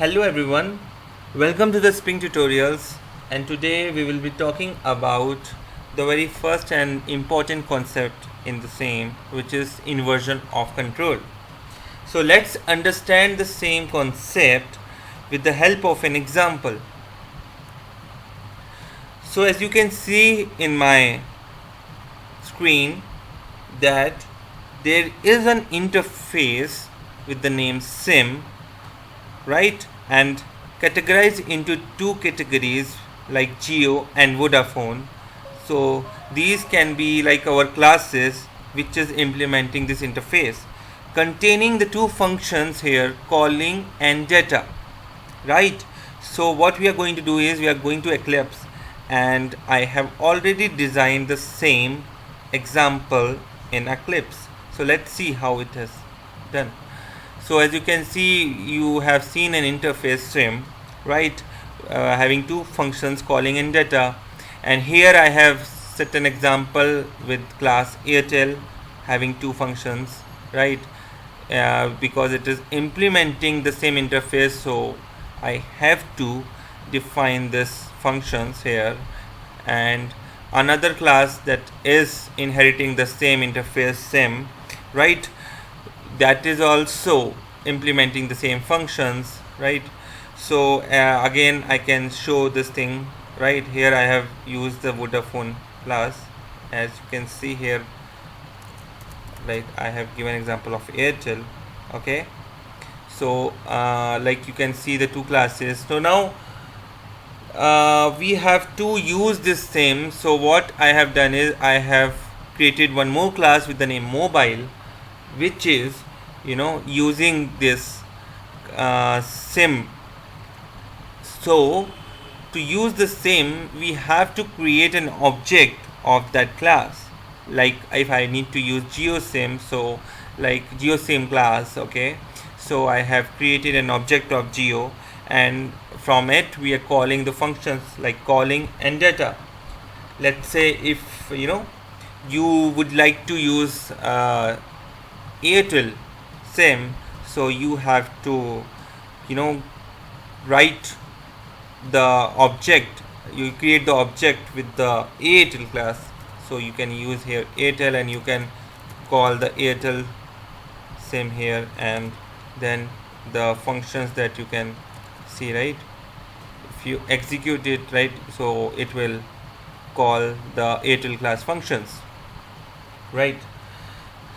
Hello everyone, welcome to the Spring Tutorials, and today we will be talking about the very first and important concept in the same, which is inversion of control. So let's understand the same concept with the help of an example. So as you can see in my screen that there is an interface with the name sim, right, and categorized into two categories like Geo and Vodafone. So these can be like our classes which is implementing this interface containing the two functions here, calling and data, right. So what we are going to do is we are going to Eclipse, and I have already designed the same example in Eclipse. So let's see how it is done. So as you can see, you have seen an interface sim, right, having two functions, calling and data. And here I have set an example with class Airtel having two functions, right, because it is implementing the same interface, so I have to define this functions here. And another class that is inheriting the same interface sim, right, that is also implementing the same functions, right. So again I can show this thing, right. Here I have used the Vodafone class, as you can see here, like I have given example of Airtel. Okay, so like you can see the two classes. So now we have to use this same. So what I have done is I have created one more class with the name mobile, which is using this sim. So to use the sim, we have to create an object of that class. Like if I need to use geosim, so like geosim class. Okay, so I have created an object of geo, and from it we are calling the functions like calling and data. Let's say if you would like to use Airtel sim, so you have to write the object, you create the object with the Airtel class. So you can use here Airtel, and you can call the Airtel sim here, and then the functions that you can see, right, if you execute it, right, so it will call the Airtel class functions, right.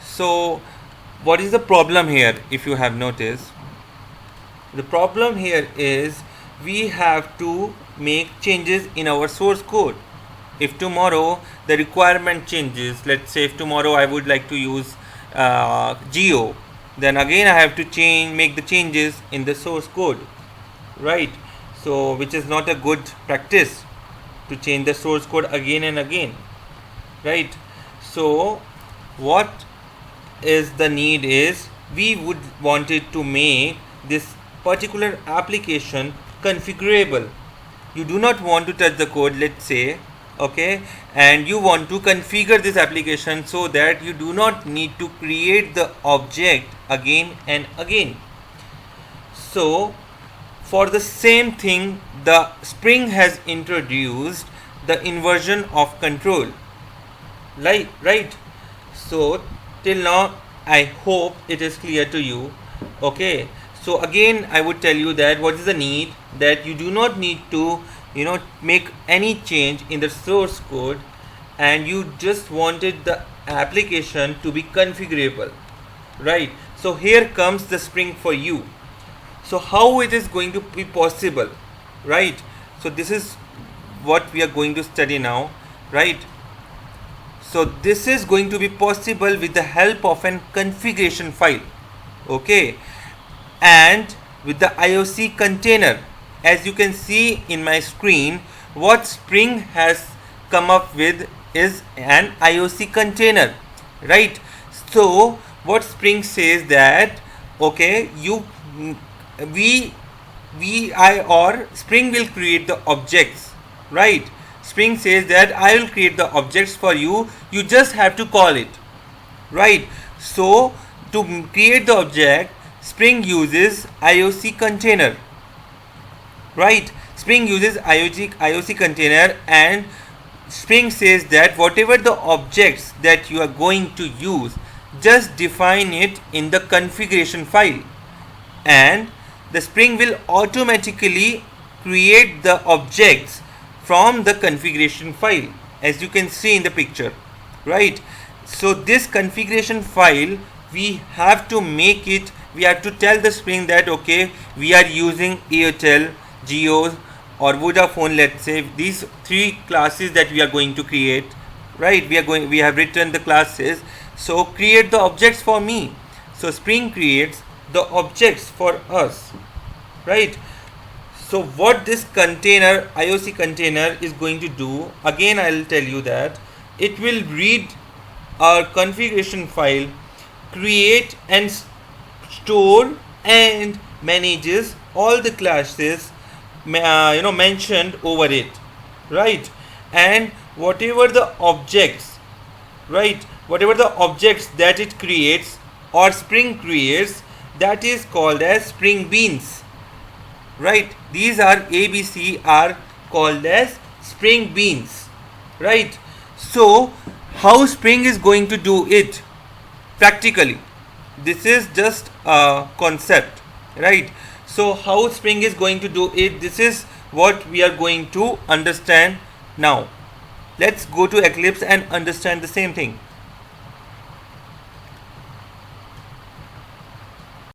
So what is the problem here? If you have noticed, the problem here is we have to make changes in our source code. If tomorrow the requirement changes, let's say if tomorrow I would like to use geo, then again I have to make the changes in the source code, right. So which is not a good practice to change the source code again and again, right. So what is the need is we would wanted to make this particular application configurable. You do not want to touch the code, let's say, okay, and you want to configure this application so that you do not need to create the object again and again. So for the same thing, the Spring has introduced the inversion of control, right. So till now I hope it is clear to you. Okay, so again I would tell you that what is the need, that you do not need to make any change in the source code, and you just wanted the application to be configurable, right. So here comes the Spring for you. So how it is going to be possible, right. So this is what we are going to study now, right. So this is going to be possible with the help of an configuration file, okay, and with the IOC container. As you can see in my screen, what Spring has come up with is an IOC container, right. So what Spring says that, okay, Spring will create the objects, right. Spring says that I will create the objects for you, you just have to call it, right. So to create the object, Spring uses IOC container, right? Spring uses IOC container, and Spring says that whatever the objects that you are going to use, just define it in the configuration file, and the Spring will automatically create the objects from the configuration file, as you can see in the picture, right? So this configuration file, we have to make it, we have to tell the Spring that okay, we are using Airtel, Jio or Vodafone, let's say these three classes that we are going to create, right? We have written the classes, so create the objects for me. So Spring creates the objects for us, right? So what this container, IOC container, is going to do, again I'll tell you that it will read our configuration file, create and store and manages all the classes mentioned over it, right? And whatever the objects, right, whatever the objects that it creates or Spring creates, that is called as Spring Beans, right? These are ABC are called as Spring Beans, right? So how Spring is going to do it practically, this is just a concept, right? So how Spring is going to do it, this is what we are going to understand now. Let's go to Eclipse and understand the same thing.